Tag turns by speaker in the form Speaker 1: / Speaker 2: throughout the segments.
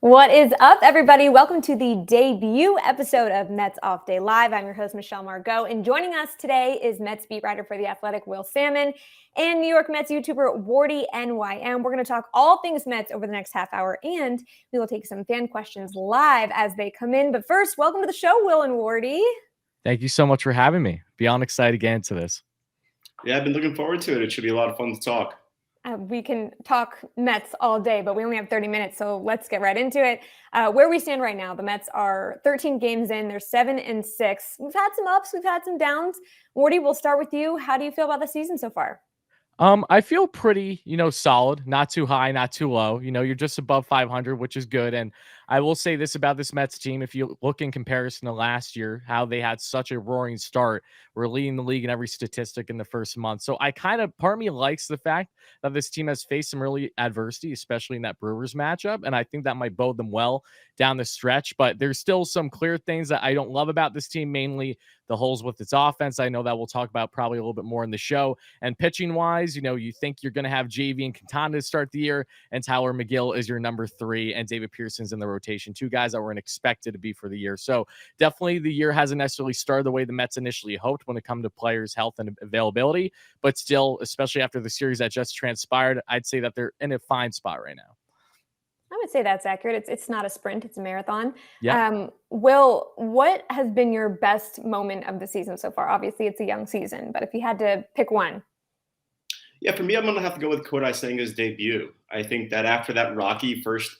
Speaker 1: What is up, everybody? Welcome to the debut episode of Mets Off Day Live. I'm your host, Michelle Margaux, and joining us today is Mets beat writer for The Athletic, Will Sammon, and New York Mets YouTuber, Wardy NYM. We're going to talk all things Mets over the next half hour, and we will take some fan questions live as they come in. But first, welcome to the show, Will and Wardy.
Speaker 2: Thank you so much for having me. Beyond excited to get into this.
Speaker 3: Yeah, I've been looking forward to it. It should be a lot of fun to talk.
Speaker 1: We can talk Mets all day, but we only have 30 minutes, so let's get right into it. Where we stand right now, the Mets are 13 games in. They're 7-6. We've had some ups, we've had some downs. Wardy, we'll start with you. How do you feel about the season so far?
Speaker 2: I feel pretty, solid, not too high, not too low. You're just above 500, which is good. And I will say this about this Mets team. If you look in comparison to last year, how they had such a roaring start, we're leading the league in every statistic in the first month. So part of me likes the fact that this team has faced some really adversity, especially in that Brewers matchup. And I think that might bode them well down the stretch. But there's still some clear things that I don't love about this team, mainly the holes with its offense. I know that we'll talk about probably a little bit more in the show. And pitching wise, you think you're going to have JV and Quintana to start the year, and Tyler McGill is your number 3, and David Pearson's in the rotation. 2 guys that weren't expected to be for the year. So definitely the year hasn't necessarily started the way the Mets initially hoped when it comes to players' health and availability. But still, especially after the series that just transpired, I'd say that they're in a fine spot right now.
Speaker 1: I would say that's accurate. It's not a sprint, it's a marathon.
Speaker 2: Yeah.
Speaker 1: Will, what has been your best moment of the season so far? Obviously, it's a young season, but if you had to pick one.
Speaker 3: Yeah, for me, I'm going to have to go with Kodai Senga's debut. I think that after that rocky first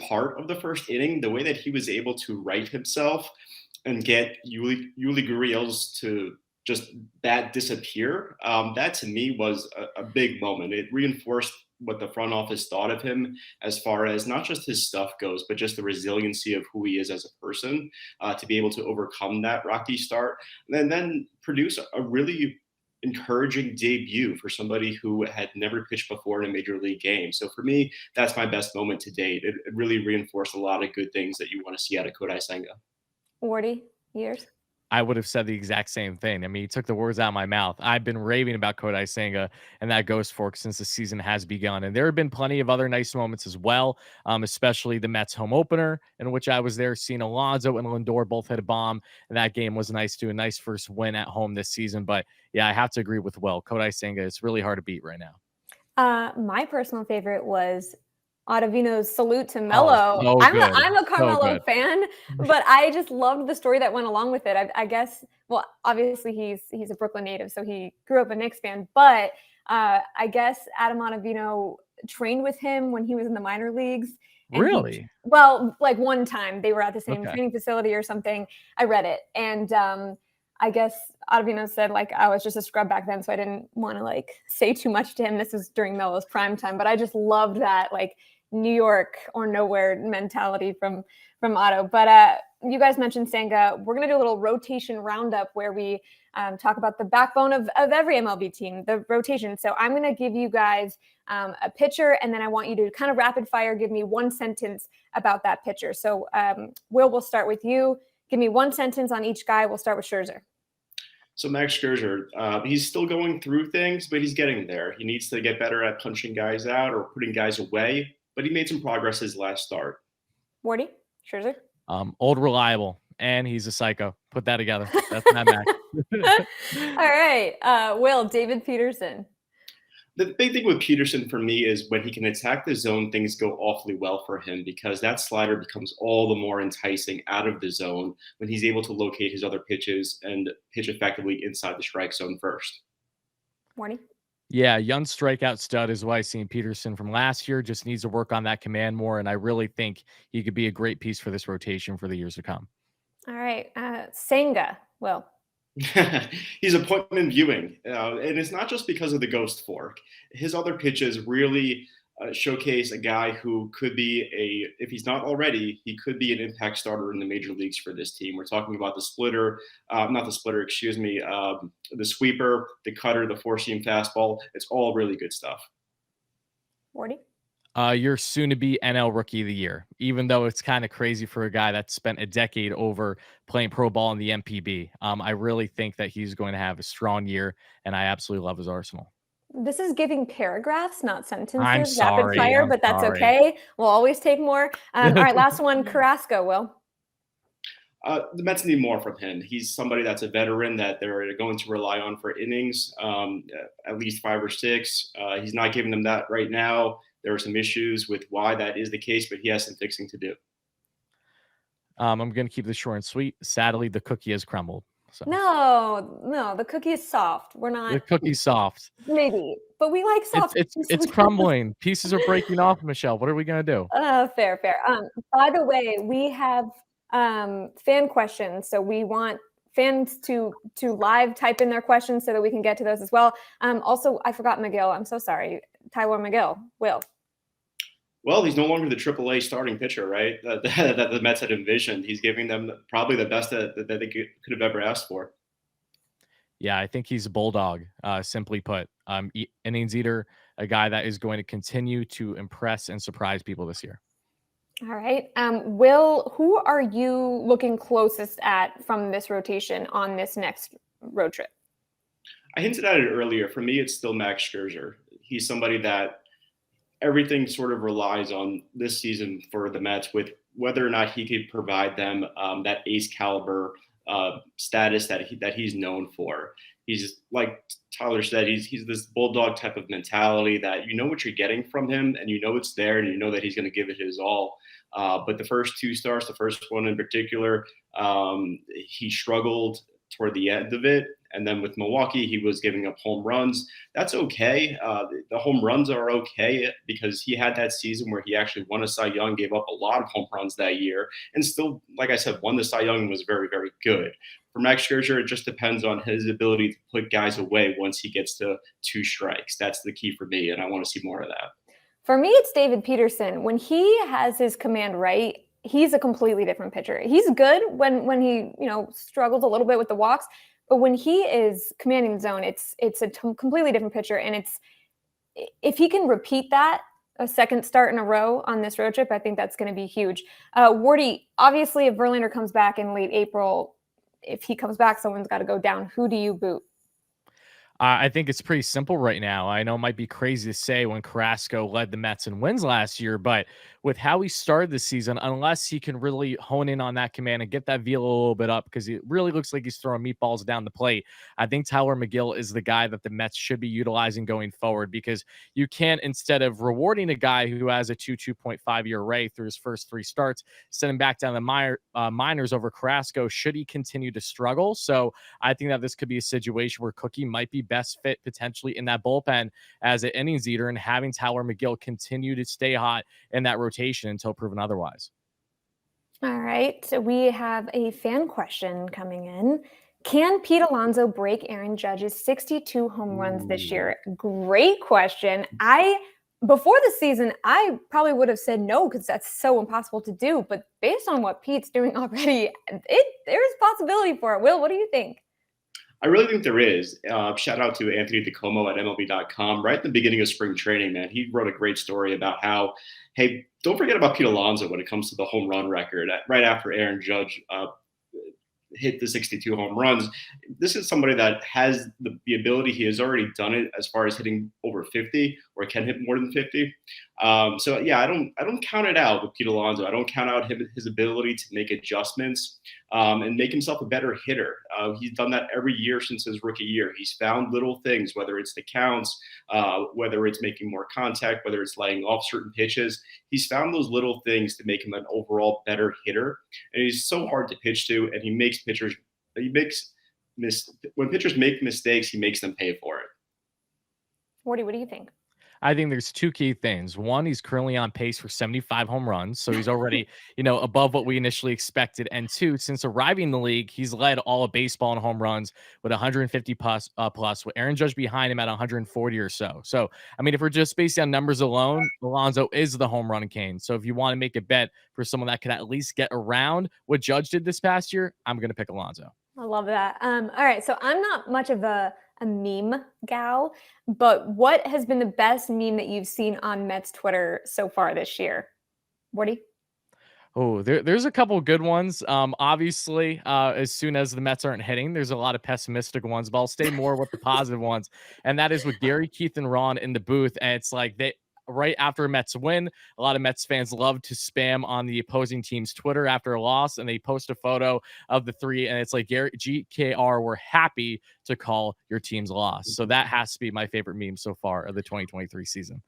Speaker 3: part of the first inning, the way that he was able to right himself and get Yuli Gurriels to just that disappear, that to me was a big moment. It reinforced what the front office thought of him as far as not just his stuff goes, but just the resiliency of who he is as a person, to be able to overcome that rocky start and then produce a really encouraging debut for somebody who had never pitched before in a major league game. So for me, that's my best moment to date. It really reinforced a lot of good things that you want to see out of Kodai Senga.
Speaker 1: Wardy, years?
Speaker 2: I would have said the exact same thing. I mean, he took the words out of my mouth. I've been raving about Kodai Senga and that ghost fork since the season has begun. And there have been plenty of other nice moments as well, especially the Mets home opener, in which I was there seeing Alonso and Lindor both hit a bomb. And that game was nice too. A nice first win at home this season. But yeah, I have to agree with Will. Kodai Senga is really hard to beat right now.
Speaker 1: My personal favorite was Ottavino's salute to Melo.
Speaker 2: So
Speaker 1: I'm a Carmelo fan, but I just loved the story that went along with it. I guess, well, obviously he's a Brooklyn native, so he grew up a Knicks fan, but I guess Adam Ottavino trained with him when he was in the minor leagues.
Speaker 2: Really?
Speaker 1: Like one time they were at the same training facility or something. I read it. And I guess Ottavino said, like, I was just a scrub back then, so I didn't want to, like, say too much to him. This was during Melo's prime time, but I just loved that, like, New York or nowhere mentality from Otto. But you guys mentioned Senga. We're going to do a little rotation roundup where we talk about the backbone of every MLB team, the rotation. So I'm going to give you guys a pitcher, and then I want you to kind of rapid fire give me one sentence about that pitcher. So Will, we'll start with you. Give me one sentence on each guy. We'll start with Scherzer.
Speaker 3: So Max Scherzer, he's still going through things, but he's getting there. He needs to get better at punching guys out or putting guys away, but he made some progress his last start.
Speaker 1: Wardy, Scherzer?
Speaker 2: Old reliable, and he's a psycho. Put that together. That's not Max.
Speaker 1: All right. Will, David Peterson.
Speaker 3: The big thing with Peterson for me is when he can attack the zone, things go awfully well for him because that slider becomes all the more enticing out of the zone when he's able to locate his other pitches and pitch effectively inside the strike zone first.
Speaker 1: Wardy?
Speaker 2: Yeah, young strikeout stud is what I seen Peterson from last year. Just needs to work on that command more, and I really think he could be a great piece for this rotation for the years to come.
Speaker 1: All right. Senga, Will.
Speaker 3: He's appointment viewing, and it's not just because of the ghost fork. His other pitches really showcase a guy who could be if he's not already, he could be an impact starter in the major leagues for this team. We're talking about the splitter, the sweeper, the cutter, the four-seam fastball. It's all really good stuff.
Speaker 1: Wardy?
Speaker 2: You're soon to be NL Rookie of the Year, even though it's kind of crazy for a guy that spent a decade over playing pro ball in the MPB. I really think that he's going to have a strong year, and I absolutely love his arsenal.
Speaker 1: This is giving paragraphs, not sentences.
Speaker 2: I'm
Speaker 1: Rapid
Speaker 2: sorry.
Speaker 1: fire,
Speaker 2: I'm
Speaker 1: but that's
Speaker 2: sorry.
Speaker 1: okay. We'll always take more. All right, last one, Carrasco, Will.
Speaker 3: The Mets need more from him. He's somebody that's a veteran that they're going to rely on for innings, at least 5 or 6. He's not giving them that right now. There are some issues with why that is the case, but he has some fixing to do.
Speaker 2: I'm going to keep this short and sweet. Sadly, the cookie has crumbled. So.
Speaker 1: No, the cookie is soft. We're not.
Speaker 2: The cookie's soft.
Speaker 1: Maybe, but we like soft.
Speaker 2: It's crumbling. Pieces are breaking off, Michelle. What are we going to do?
Speaker 1: Fair. By the way, we have fan questions, so we want fans to live type in their questions so that we can get to those as well. Also, I forgot McGill. I'm so sorry. Tyler McGill. Will.
Speaker 3: Well, he's no longer the AAA starting pitcher, right? That the Mets had envisioned. He's giving them probably the best that they could have ever asked for.
Speaker 2: Yeah, I think he's a bulldog, simply put. Innings eater, a guy that is going to continue to impress and surprise people this year.
Speaker 1: All right. Will, who are you looking closest at from this rotation on this next road trip?
Speaker 3: I hinted at it earlier. For me, it's still Max Scherzer. He's somebody that everything sort of relies on this season for the Mets, with whether or not he could provide them that ace caliber status that he's known for. He's, like Tyler said, he's this bulldog type of mentality that you know what you're getting from him, and you know it's there, and you know that he's going to give it his all. But the first 2 starts, the first one in particular, he struggled toward the end of it. And then with Milwaukee, he was giving up home runs. That's okay. The home runs are okay because he had that season where he actually won a Cy Young, gave up a lot of home runs that year, and still, like I said, won the Cy Young and was very, very good. For Max Scherzer, it just depends on his ability to put guys away once he gets to 2 strikes. That's the key for me, and I want to see more of that.
Speaker 1: For me, it's David Peterson. When he has his command right, he's a completely different pitcher. He's good when he struggles a little bit with the walks, but when he is commanding the zone, it's a completely different pitcher. And if he can repeat that a second start in a row on this road trip, I think that's going to be huge. Wardy, obviously, if Verlander comes back in late April, if he comes back, someone's got to go down. Who do you boot?
Speaker 2: I think it's pretty simple right now. I know it might be crazy to say when Carrasco led the Mets in wins last year, but with how he started the season, unless he can really hone in on that command and get that velo a little bit up, because it really looks like he's throwing meatballs down the plate, I think Tyler McGill is the guy that the Mets should be utilizing going forward, because you can't, instead of rewarding a guy who has a 2.5 ERA through his first 3 starts, send him back down the minors over Carrasco should he continue to struggle. So I think that this could be a situation where Cookie might be best fit potentially in that bullpen as an innings eater, and having Tyler McGill continue to stay hot in that rotation until proven otherwise.
Speaker 1: All right. So we have a fan question coming in. Can Pete Alonso break Aaron Judge's 62 home runs this year? Great question. Before the season, I probably would have said no, because that's so impossible to do. But based on what Pete's doing already, there's possibility for it. Will, what do you think?
Speaker 3: I really think there is. Shout out to Anthony DeComo at MLB.com. Right at the beginning of spring training, man, he wrote a great story about how, hey, don't forget about Pete Alonso when it comes to the home run record. Right after Aaron Judge hit the 62 home runs, this is somebody that has the ability. He has already done it as far as hitting over 50, or can hit more than 50. So yeah, I don't count it out with Pete Alonso. I don't count out his ability to make adjustments and make himself a better hitter. He's done that every year since his rookie year. He's found little things, whether it's the counts, whether it's making more contact, whether it's laying off certain pitches. He's found those little things to make him an overall better hitter. And he's so hard to pitch to, and when pitchers make mistakes, he makes them pay for it.
Speaker 1: Wardy, what do you think?
Speaker 2: I think there's 2 key things. One, he's currently on pace for 75 home runs. So he's already, above what we initially expected. And 2, since arriving in the league, he's led all of baseball in home runs with 150 plus, with Aaron Judge behind him at 140 or so. So, I mean, if we're just based on numbers alone, Alonso is the home run king. So if you want to make a bet for someone that could at least get around what Judge did this past year, I'm going to pick Alonso.
Speaker 1: I love that. All right. So I'm not much of a meme gal, but what has been the best meme that you've seen on Mets Twitter so far this year? Wardy?
Speaker 2: Oh, there's a couple good ones. Obviously, as soon as the Mets aren't hitting, there's a lot of pessimistic ones, but I'll stay more with the positive ones. And that is with Gary, Keith, and Ron in the booth. And it's like they right after a Mets win, a lot of Mets fans love to spam on the opposing team's Twitter after a loss, and they post a photo of the three, and it's like Gary GKR, we're happy to call your team's loss. So that has to be my favorite meme so far of the 2023 season.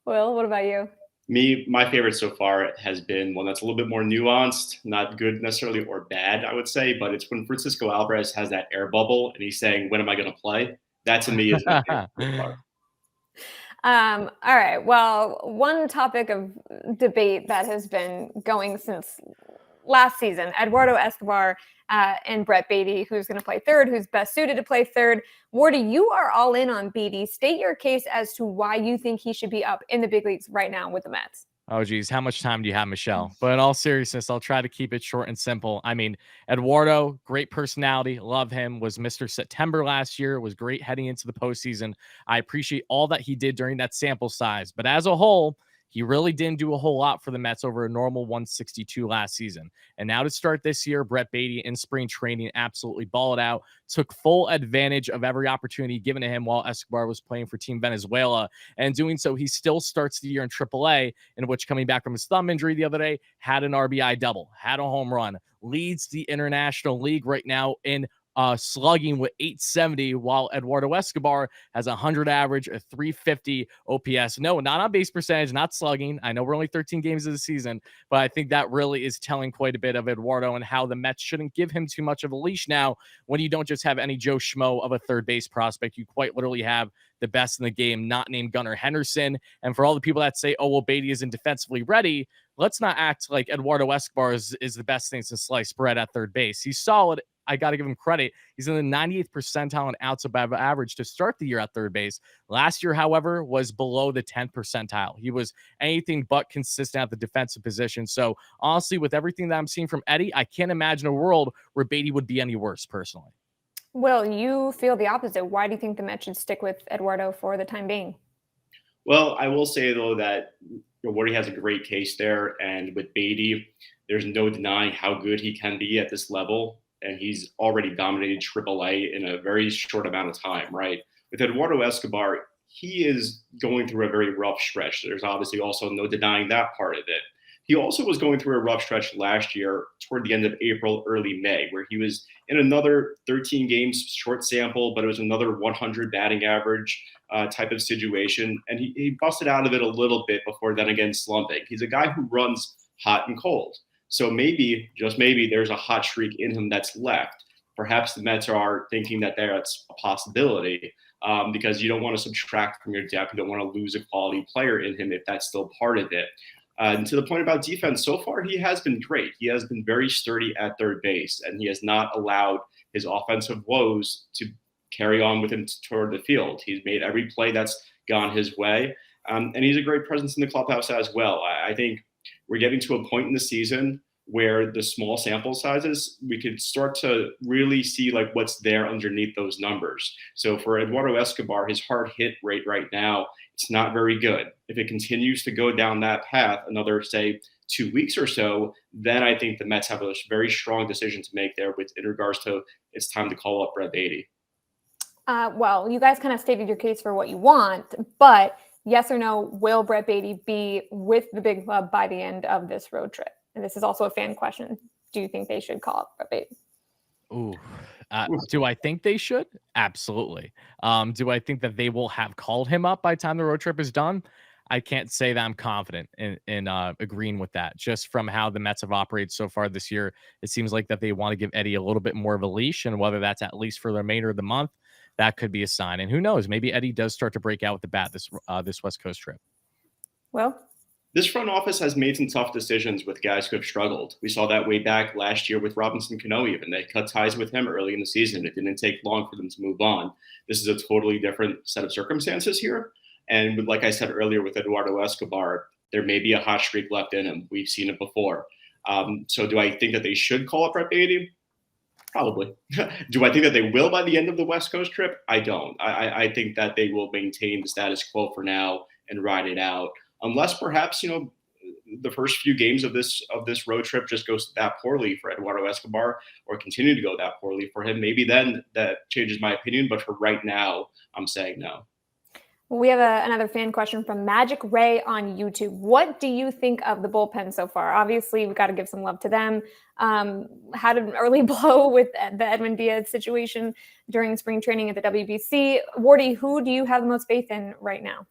Speaker 1: Will, what about you?
Speaker 3: My favorite so far has been one that's a little bit more nuanced, not good necessarily or bad, I would say, but it's when Francisco Alvarez has that air bubble and he's saying, "When am I going to play?" That to me is my favorite so far.
Speaker 1: All right. Well, one topic of debate that has been going since last season, Eduardo Escobar and Brett Baty, who's going to play third, who's best suited to play third. Wardy, you are all in on Baty. State your case as to why you think he should be up in the big leagues right now with the Mets.
Speaker 2: Oh, geez. How much time do you have, Michelle? But in all seriousness, I'll try to keep it short and simple. I mean, Eduardo, great personality. Love him. Was Mr. September last year. Was great heading into the postseason. I appreciate all that he did during that sample size. But as a whole, he really didn't do a whole lot for the Mets over a normal 162 last season. And now to start this year, Brett Baty in spring training absolutely balled out, took full advantage of every opportunity given to him while Escobar was playing for Team Venezuela. And doing so, he still starts the year in AAA, in which, coming back from his thumb injury the other day, had an RBI double, had a home run, leads the International League right now in slugging with 870, while Eduardo Escobar has 100 average, a 350 OPS. No, not on base percentage, not slugging. I know we're only 13 games of the season, but I think that really is telling quite a bit of Eduardo and how the Mets shouldn't give him too much of a leash now when you don't just have any Joe Schmo of a third base prospect. You quite literally have the best in the game, not named Gunnar Henderson. And for all the people that say, oh, well, Baty isn't defensively ready, let's not act like Eduardo Escobar is the best thing since sliced bread at third base. He's solid. I got to give him credit. He's in the 98th percentile in outs above average to start the year at third base. Last year, however, was below the 10th percentile. He was anything but consistent at the defensive position. So honestly, with everything that I'm seeing from Eddie, I can't imagine a world where Baty would be any worse personally.
Speaker 1: Will, you feel the opposite. Why do you think the Mets should stick with Eduardo for the time being?
Speaker 3: Well, I will say, though, that Wardy has a great case there. And with Baty, there's no denying how good he can be at this level. And he's already dominated AAA in a very short amount of time, right? With Eduardo Escobar, he is going through a very rough stretch. There's obviously also no denying that part of it. He also was going through a rough stretch last year toward the end of April, early May, where he was in another 13 games, short sample, but it was another 100 batting average type of situation. And he busted out of it a little bit before then again slumping. He's a guy who runs hot and cold. So maybe, just maybe, there's a hot streak in him that's left. Perhaps the Mets are thinking that that's a possibility because you don't want to subtract from your depth. You don't want to lose a quality player in him if that's still part of it. And to the point about defense, so far he has been great. He has been very sturdy at third base, and he has not allowed his offensive woes to carry on with him toward the field. He's made every play that's gone his way, and he's a great presence in the clubhouse as well. I think we're getting to a point in the season where the small sample sizes, we could start to really see like what's there underneath those numbers. So for Eduardo Escobar, his hard hit rate right now, it's not very good. If it continues to go down that path another, say, 2 weeks or so, then I think the Mets have a very strong decision to make there in regards to it's time to call up Brett Baty.
Speaker 1: Well, you guys kind of stated your case for what you want, but yes or no, will Brett Baty be with the big club by the end of this road trip? And this is also a fan question. Do you think they should call up Brett Baty?
Speaker 2: Ooh, do I think they should? Absolutely. Do I think that they will have called him up by the time the road trip is done? I can't say that I'm confident in agreeing with that. Just from how the Mets have operated so far this year, it seems like that they want to give Eddie a little bit more of a leash, and whether that's at least for the remainder of the month, that could be a sign. And who knows? Maybe Eddie does start to break out with the bat this West Coast trip.
Speaker 1: Well,
Speaker 3: this front office has made some tough decisions with guys who have struggled. We saw that way back last year with Robinson Cano even. They cut ties with him early in the season. It didn't take long for them to move on. This is a totally different set of circumstances here. And like I said earlier with Eduardo Escobar, there may be a hot streak left in him. We've seen it before. So do I think that they should call up Brett Baty? Probably. Do I think that they will by the end of the West Coast trip? I don't. I think that they will maintain the status quo for now and ride it out. Unless perhaps, the first few games of this road trip just goes that poorly for Eduardo Escobar, or continue to go that poorly for him, maybe then that changes my opinion. But for right now, I'm saying no.
Speaker 1: We have another fan question from Magic Ray on YouTube. What do you think of the bullpen so far? Obviously, we've got to give some love to them. Had an early blow with the Edwin Diaz situation during spring training at the WBC. Wardy, who do you have the most faith in right now?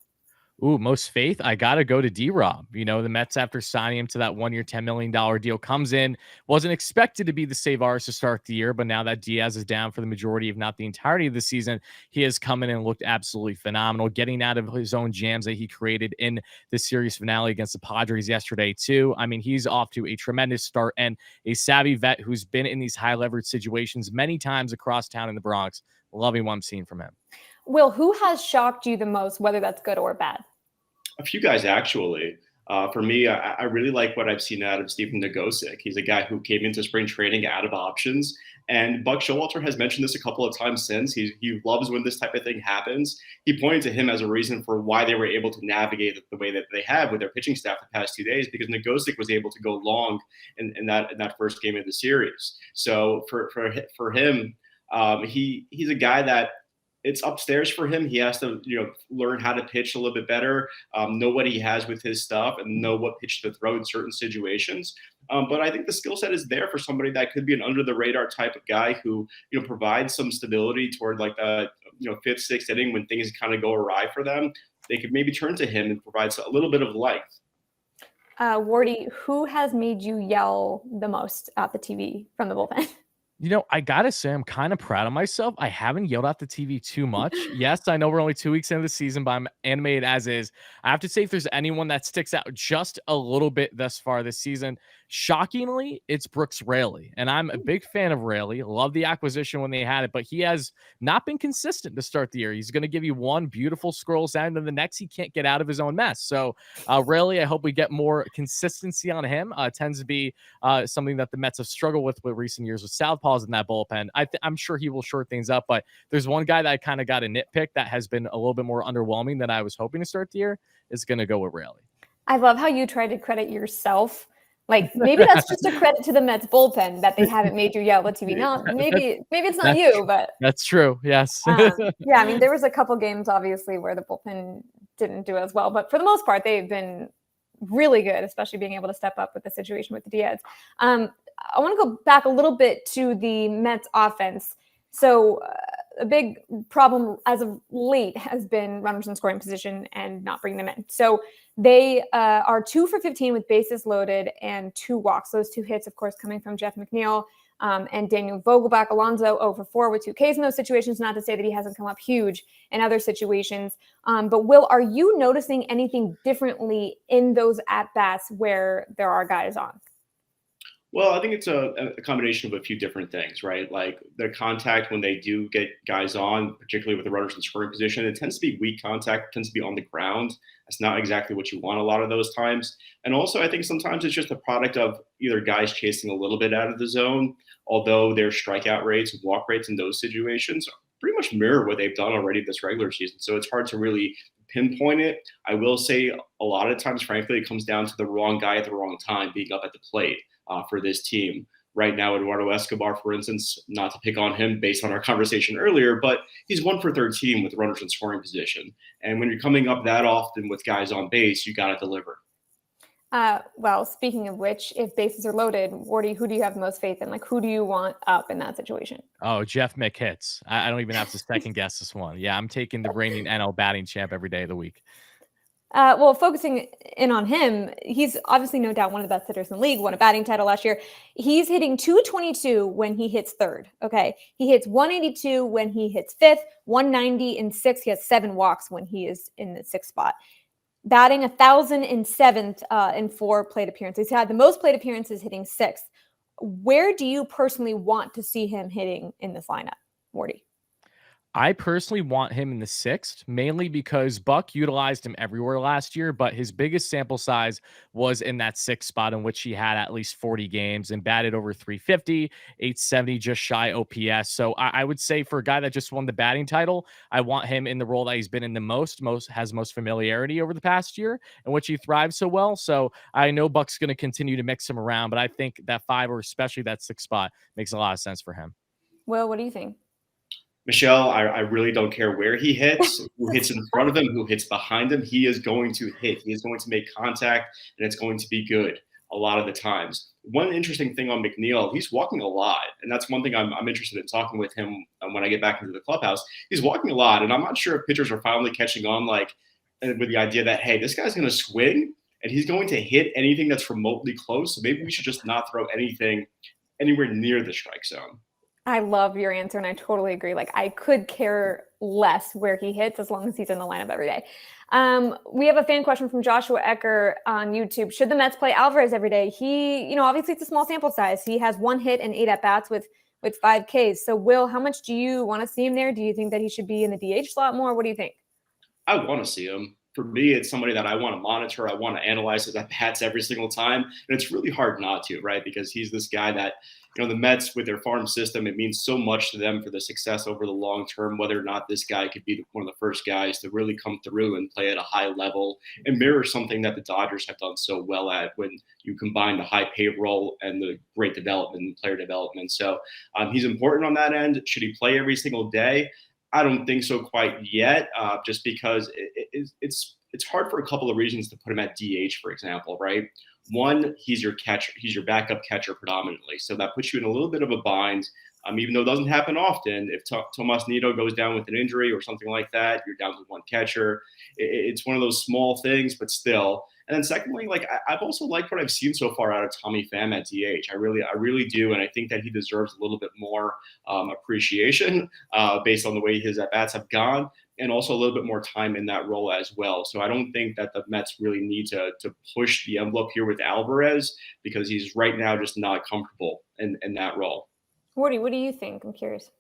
Speaker 2: Ooh, most faith. I got to go to D-Rob. You know, the Mets, after signing him to that 1-year, $10 million deal, comes in, wasn't expected to be the save ours to start the year, but now that Diaz is down for the majority, if not the entirety of the season, he has come in and looked absolutely phenomenal, getting out of his own jams that he created in the series finale against the Padres yesterday, too. I mean, he's off to a tremendous start, and a savvy vet who's been in these high leverage situations many times across town in the Bronx. Loving what I'm seeing from him.
Speaker 1: Will, who has shocked you the most, whether that's good or bad?
Speaker 3: A few guys, actually. For me, I really like what I've seen out of Stephen Nagosic. He's a guy who came into spring training out of options. And Buck Showalter has mentioned this a couple of times since. He loves when this type of thing happens. He pointed to him as a reason for why they were able to navigate the way that they have with their pitching staff the past 2 days, because Nagosic was able to go long in that first game of the series. So for him, he's a guy that it's upstairs for him. He has to, learn how to pitch a little bit better, know what he has with his stuff, and know what pitch to throw in certain situations. But I think the skill set is there for somebody that could be an under the radar type of guy who, provides some stability toward like the, fifth, sixth inning when things kind of go awry for them. They could maybe turn to him and provide a little bit of life.
Speaker 1: Wardy, who has made you yell the most at the TV from the bullpen?
Speaker 2: I gotta say, I'm kind of proud of myself. I haven't yelled at the TV too much. Yes, I know we're only 2 weeks into the season, but I'm animated as is. I have to say, if there's anyone that sticks out just a little bit thus far this season, shockingly, it's Brooks Raley. And I'm a big fan of Raley. Love the acquisition when they had it, but he has not been consistent to start the year. He's going to give you one beautiful scroll sound, and the next he can't get out of his own mess. So Raley, I hope we get more consistency on him. Tends to be something that the Mets have struggled with recent years with southpaws in that bullpen. I'm sure he will short things up, but there's one guy that I kind of got a nitpick that has been a little bit more underwhelming than I was hoping to start the year. Is going to go with Raley.
Speaker 1: I love how you try to credit yourself. Like, maybe that's just a credit to the Mets bullpen that they haven't made you yell at TV. No, maybe it's not you, but
Speaker 2: that's true. Yes.
Speaker 1: Yeah, I mean, there was a couple games obviously where the bullpen didn't do as well, but for the most part, they've been really good, especially being able to step up with the situation with the Diaz. I want to go back a little bit to the Mets offense. So a big problem as of late has been runners in scoring position and not bringing them in. So they are 2 for 15 with bases loaded and 2 walks. Those 2 hits, of course, coming from Jeff McNeil and Daniel Vogelbach. Alonso 0 for 4 with 2 Ks in those situations. Not to say that he hasn't come up huge in other situations. But Will, are you noticing anything differently in those at-bats where there are guys on?
Speaker 3: Well, I think it's a combination of a few different things, right? Like the contact when they do get guys on, particularly with the runners in scoring position, it tends to be weak contact, tends to be on the ground. That's not exactly what you want a lot of those times. And also, I think sometimes it's just a product of either guys chasing a little bit out of the zone, although their strikeout rates, walk rates in those situations pretty much mirror what they've done already this regular season. So it's hard to really pinpoint it. I will say a lot of times, frankly, it comes down to the wrong guy at the wrong time being up at the plate. For this team right now, Eduardo Escobar, for instance, not to pick on him based on our conversation earlier, but he's 1 for 13 with runners in scoring position. And when you're coming up that often with guys on base, you got to deliver.
Speaker 1: Well, speaking of which, if bases are loaded, Wardy, who do you have the most faith in? Like, who do you want up in that situation?
Speaker 2: Oh, Jeff McHits. I don't even have to second guess this one. Yeah, I'm taking the reigning NL batting champ every day of the week.
Speaker 1: Well, focusing in on him, he's obviously no doubt one of the best hitters in the league, won a batting title last year. He's hitting 222 when he hits third. Okay. He hits 182 when he hits fifth, 190 in sixth. He has 7 walks when he is in the 6th spot. Batting 1,007th in 4 plate appearances. He had the most plate appearances, hitting 6th. Where do you personally want to see him hitting in this lineup, Morty?
Speaker 2: I personally want him in the 6th, mainly because Buck utilized him everywhere last year, but his biggest sample size was in that 6th spot, in which he had at least 40 games and batted over 350, 870, just shy OPS. So I would say for a guy that just won the batting title, I want him in the role that he's been in the most has most familiarity over the past year, in which he thrives so well. So I know Buck's going to continue to mix him around, but I think that 5, or especially that 6th spot, makes a lot of sense for him.
Speaker 1: Will, what do you think?
Speaker 3: Michelle, I really don't care where he hits, who hits in front of him, who hits behind him. He is going to hit. He is going to make contact, and it's going to be good a lot of the times. One interesting thing on McNeil, he's walking a lot, and that's one thing I'm interested in talking with him when I get back into the clubhouse. He's walking a lot, and I'm not sure if pitchers are finally catching on, like with the idea that, hey, this guy's going to swing, and he's going to hit anything that's remotely close. So maybe we should just not throw anything anywhere near the strike zone.
Speaker 1: I love your answer, and I totally agree. Like, I could care less where he hits as long as he's in the lineup every day. We have a fan question from Joshua Ecker on YouTube. Should the Mets play Alvarez every day? He, obviously it's a small sample size. He has 1 hit and 8 at-bats with 5 Ks. So, Will, how much do you want to see him there? Do you think that he should be in the DH slot more? What do you think?
Speaker 3: I want to see him. For me, it's somebody that I want to monitor. I want to analyze his at-bats every single time. And it's really hard not to, right? Because he's this guy that, the Mets with their farm system, it means so much to them for the success over the long term, whether or not this guy could be one of the first guys to really come through and play at a high level and mirror something that the Dodgers have done so well at when you combine the high payroll and the great development and player development. So he's important on that end. Should he play every single day? I don't think so quite yet, just because it's hard for a couple of reasons to put him at DH, for example, right? One, he's your catcher, he's your backup catcher predominantly, so that puts you in a little bit of a bind. Even though it doesn't happen often, if Tomas Nido goes down with an injury or something like that, you're down to 1 catcher. It's one of those small things, but still. And then secondly, I've also liked what I've seen so far out of Tommy Pham at DH. I really do, and I think that he deserves a little bit more appreciation based on the way his at-bats have gone, and also a little bit more time in that role as well. So I don't think that the Mets really need to push the envelope here with Alvarez, because he's right now just not comfortable in that role.
Speaker 1: Woody, what do you think? I'm curious.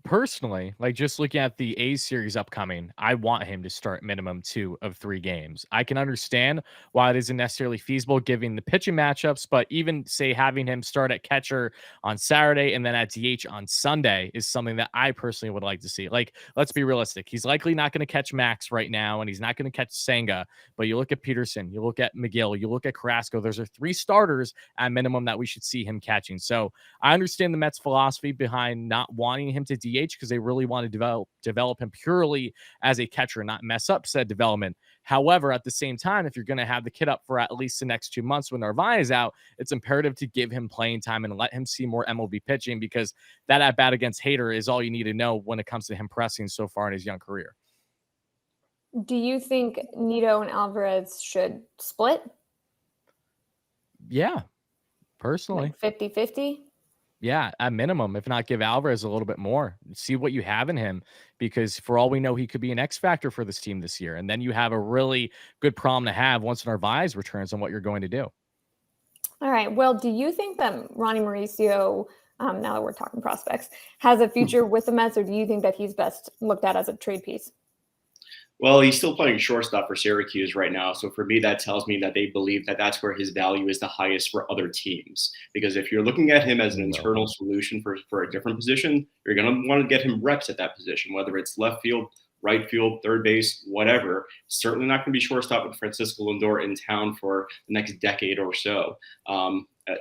Speaker 2: Personally, just looking at the A's series upcoming, I want him to start minimum 2 of 3 games. I can understand why it isn't necessarily feasible given the pitching matchups, but even say having him start at catcher on Saturday and then at DH on Sunday is something that I personally would like to see. Let's be realistic. He's likely not going to catch Max right now, and he's not going to catch Senga, but you look at Peterson, you look at McGill, you look at Carrasco. Those are 3 starters at minimum that we should see him catching. So I understand the Mets' philosophy behind not wanting him to DH, because they really want to develop him purely as a catcher, not mess up said development. However, at the same time, if you're going to have the kid up for at least the next 2 months when Narvaez is out, it's imperative to give him playing time and let him see more MLB pitching, because that at bat against Hader is all you need to know when it comes to him pressing so far in his young career.
Speaker 1: Do you think Nido and Alvarez should split?
Speaker 2: Yeah, personally.
Speaker 1: 50-50?
Speaker 2: Yeah, at minimum, if not give Alvarez a little bit more. See what you have in him, because for all we know, he could be an X factor for this team this year. And then you have a really good problem to have once Narvaez returns on what you're going to do.
Speaker 1: All right. Well, do you think that Ronny Mauricio, now that we're talking prospects, has a future with the Mets, or do you think that he's best looked at as a trade piece?
Speaker 3: Well, he's still playing shortstop for Syracuse right now. So for me, that tells me that they believe that that's where his value is the highest for other teams. Because if you're looking at him as an internal solution for a different position, you're going to want to get him reps at that position, whether it's left field, right field, third base, whatever. Certainly not going to be shortstop with Francisco Lindor in town for the next decade or so.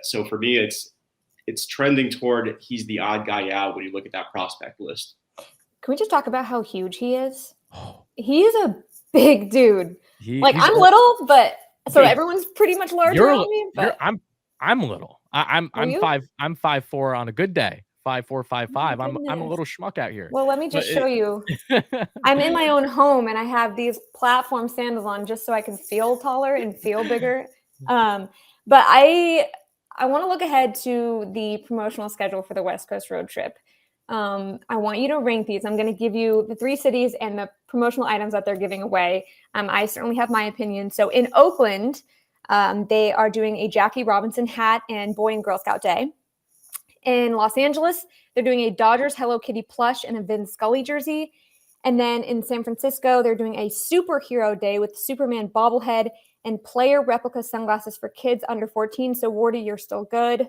Speaker 3: So for me, it's trending toward he's the odd guy out when you look at that prospect list.
Speaker 1: Can we just talk about how huge he is? He is a big dude. I'm little, but so everyone's pretty much larger than me. But
Speaker 2: I'm little. I'm 5'4" on a good day. 5'4", 5'5". I'm a little schmuck out here.
Speaker 1: Well, let me just show you. I'm in my own home, and I have these platform sandals on just so I can feel taller and feel bigger. But I want to look ahead to the promotional schedule for the West Coast road trip. I want you to rank these. I'm going to give you the 3 cities and the promotional items that they're giving away. I certainly have my opinion. So in Oakland, they are doing a Jackie Robinson hat and Boy and Girl Scout Day. In Los Angeles, they're doing a Dodgers Hello Kitty plush and a Vin Scully jersey. And then in San Francisco, they're doing a superhero day with Superman bobblehead and player replica sunglasses for kids under 14. So Wardy, you're still good.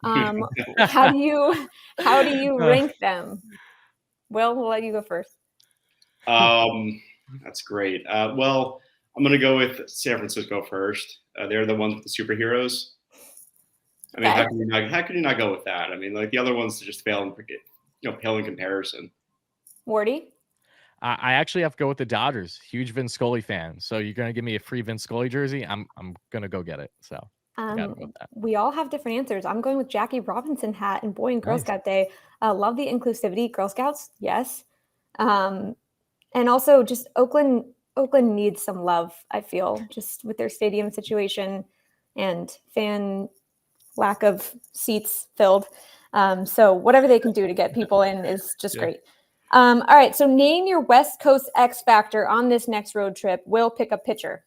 Speaker 1: How do you rank them? Will, we'll let you go first.
Speaker 3: That's great. Well, I'm going to go with San Francisco first. They're the ones with the superheroes. I mean, how can you not go with that? I mean, like the other ones just pale in comparison.
Speaker 1: Wardy?
Speaker 2: I actually have to go with the Dodgers. Huge Vin Scully fan. So you're going to give me a free Vin Scully jersey? I'm going to go get it. So
Speaker 1: we all have different answers. I'm going with Jackie Robinson hat and Boy and Girl Scout Day. Love the inclusivity. Girl Scouts, yes. And also just Oakland needs some love, I feel, just with their stadium situation and fan lack of seats filled. So whatever they can do to get people in is just great. All right. So name your West Coast X factor on this next road trip. Will, pick a pitcher.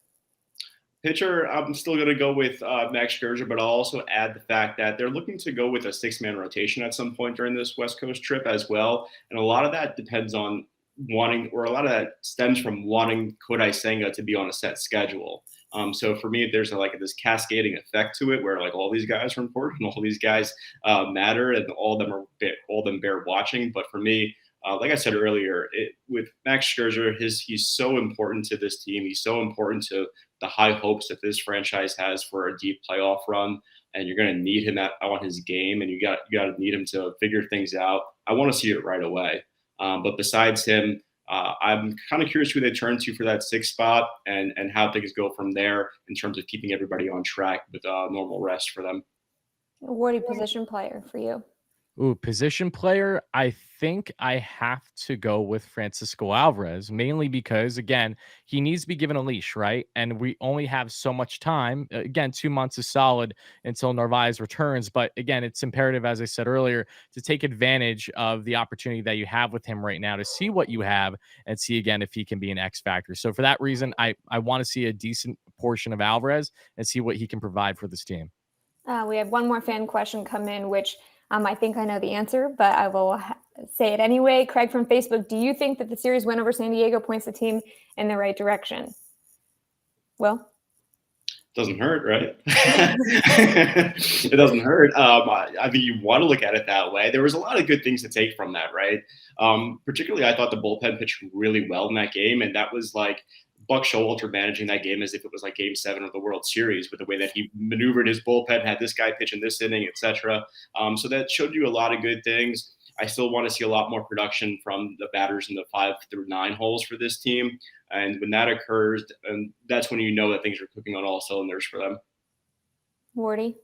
Speaker 3: I'm still going to go with Max Scherzer, but I'll also add the fact that they're looking to go with a 6-man rotation at some point during this West Coast trip as well. And a lot of that depends on a lot of that stems from wanting Kodai Senga to be on a set schedule. So for me, there's this cascading effect to it where like all these guys are important, all these guys matter, and all of them bear watching. But for me, like I said earlier, with Max Scherzer, he's so important to this team. He's so important to the high hopes that this franchise has for a deep playoff run. And you're going to need him on his game, and you got to need him to figure things out. I want to see it right away. But besides him, I'm kind of curious who they turn to for that 6th spot and how things go from there in terms of keeping everybody on track with normal rest for them.
Speaker 1: Wardy, position player for you.
Speaker 2: Ooh, position player. I think I have to go with Francisco Alvarez, mainly because, again, he needs to be given a leash, right? And we only have so much time. Again, 2 months is solid until Narvaez returns. But again, it's imperative, as I said earlier, to take advantage of the opportunity that you have with him right now to see what you have and see, again, if he can be an X factor. So for that reason, I want to see a decent portion of Alvarez and see what he can provide for this team.
Speaker 1: We have one more fan question come in, which I think I know the answer, but I will say it anyway. Craig from Facebook, do you think that the series win over San Diego points the team in the right direction? Will?
Speaker 3: Doesn't hurt, right? It doesn't hurt. I think you want to look at it that way. There was a lot of good things to take from that, right? Particularly, I thought the bullpen pitched really well in that game, and that was like Buck Showalter managing that game as if it was like Game 7 of the World Series with the way that he maneuvered his bullpen, had this guy pitch in this inning, etc. So that showed you a lot of good things. I still want to see a lot more production from the batters in the 5 through 9 holes for this team. And when that occurs, and that's when you know that things are cooking on all cylinders for them.
Speaker 1: Wardy?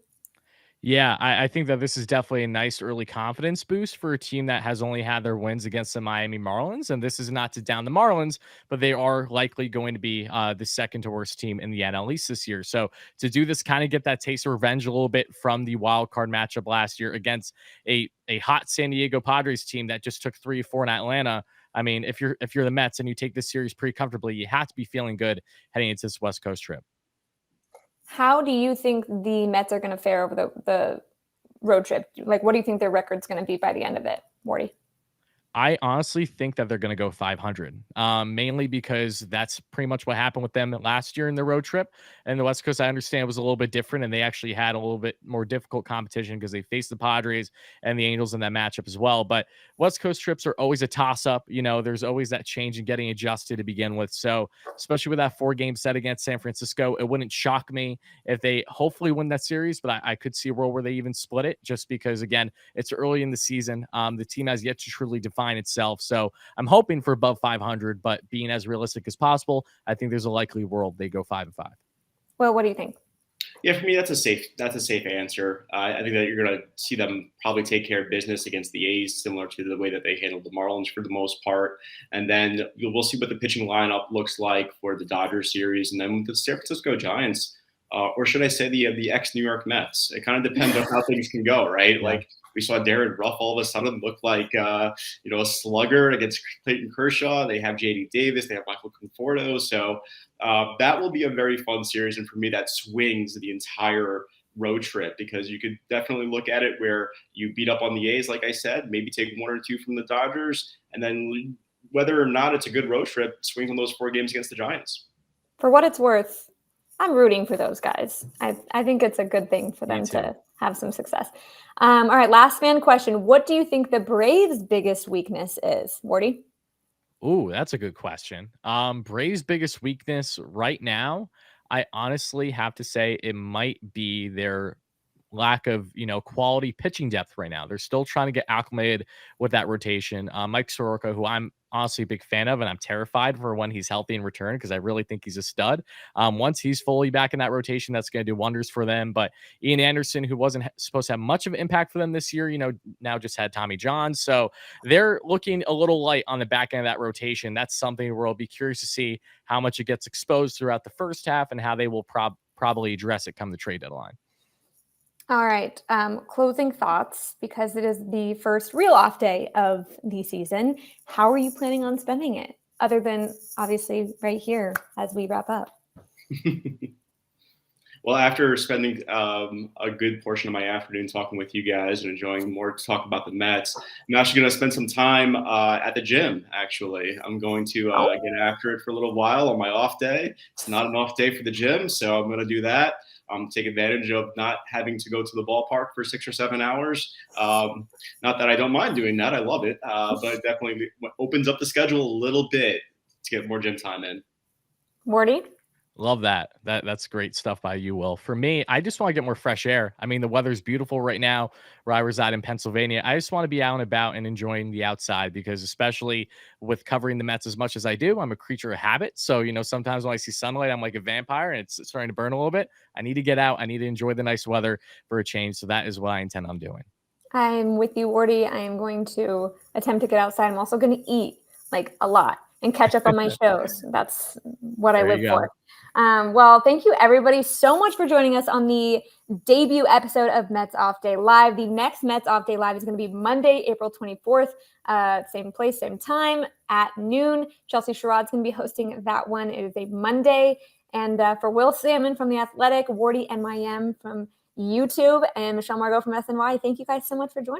Speaker 2: Yeah, I think that this is definitely a nice early confidence boost for a team that has only had their wins against the Miami Marlins. And this is not to down the Marlins, but they are likely going to be the second to worst team in the NL East this year. So to do this, kind of get that taste of revenge a little bit from the wild card matchup last year against a hot San Diego Padres team that just took 3-4 in Atlanta. I mean, if you're the Mets and you take this series pretty comfortably, you have to be feeling good heading into this West Coast trip.
Speaker 1: How do you think the Mets are going to fare over the road trip? Like, what do you think their record's going to be by the end of it, Wardy?
Speaker 2: I honestly think that they're going to go 500, mainly because that's pretty much what happened with them last year in the road trip. And the West Coast, I understand, was a little bit different, and they actually had a little bit more difficult competition because they faced the Padres and the Angels in that matchup as well. But West Coast trips are always a toss-up. You know, there's always that change in getting adjusted to begin with. So especially with that 4-game set against San Francisco, it wouldn't shock me if they hopefully win that series, but I could see a world where they even split it just because, again, it's early in the season. The team has yet to truly define itself. So I'm hoping for above 500, but being as realistic as possible, I think there's a likely world they go 5-5.
Speaker 1: Well, what do you think?
Speaker 3: Yeah, for me, that's a safe answer. I think that you're going to see them probably take care of business against the A's, similar to the way that they handled the Marlins for the most part. And then we'll see what the pitching lineup looks like for the Dodgers series. And then with the San Francisco Giants, or should I say the ex-New York Mets, it kind of depends on how things can go, right? Yeah. Like we saw Darren Ruff all of a sudden look like a slugger against Clayton Kershaw. They have J.D. Davis, they have Michael Conforto. So that will be a very fun series. And for me, that swings the entire road trip, because you could definitely look at it where you beat up on the A's, like I said, maybe take 1 or 2 from the Dodgers, and then whether or not it's a good road trip, swing on those 4 games against the Giants.
Speaker 1: For what it's worth, I'm rooting for those guys. I think it's a good thing for them to have some success. All right, last fan question. What do you think the Braves' biggest weakness is, Wardy?
Speaker 2: Ooh, that's a good question. Braves' biggest weakness right now, I honestly have to say it might be their lack of, quality pitching depth right now. They're still trying to get acclimated with that rotation. Mike Soroka, who I'm honestly a big fan of, and I'm terrified for when he's healthy and return, because I really think he's a stud. Once he's fully back in that rotation, that's going to do wonders for them. But Ian Anderson, who wasn't supposed to have much of an impact for them this year, now just had Tommy John. So they're looking a little light on the back end of that rotation. That's something where I'll be curious to see how much it gets exposed throughout the first half and how they will probably address it come the trade deadline.
Speaker 1: All right. Closing thoughts, because it is the first real off day of the season. How are you planning on spending it, other than obviously right here as we wrap up?
Speaker 3: Well, after spending a good portion of my afternoon talking with you guys and enjoying more to talk about the Mets, I'm actually going to spend some time at the gym, actually. I'm going to get after it for a little while on my off day. It's not an off day for the gym, so I'm going to do that. Take advantage of not having to go to the ballpark for 6 or 7 hours. Not that I don't mind doing that. I love it. But it definitely opens up the schedule a little bit to get more gym time in.
Speaker 1: Wardy?
Speaker 2: Love that. That's great stuff by you, Will. For me, I just want to get more fresh air. I mean, the weather's beautiful right now where I reside in Pennsylvania. I just want to be out and about and enjoying the outside, because especially with covering the Mets as much as I do, I'm a creature of habit. So, sometimes when I see sunlight, I'm like a vampire and it's starting to burn a little bit. I need to get out. I need to enjoy the nice weather for a change. So that is what I intend on doing.
Speaker 1: I'm with you, Wardy. I am going to attempt to get outside. I'm also going to eat like a lot and catch up on my shows. That's what I live for. Well, thank you everybody so much for joining us on the debut episode of Mets Off Day Live. The next Mets Off Day Live is going to be Monday, April 24th, same place, same time at noon. Chelsea Sherrod's going to be hosting that one. It is a Monday. And for Will Sammon from The Athletic, Wardy NYM from YouTube, and Michelle Margaux from SNY, thank you guys so much for joining.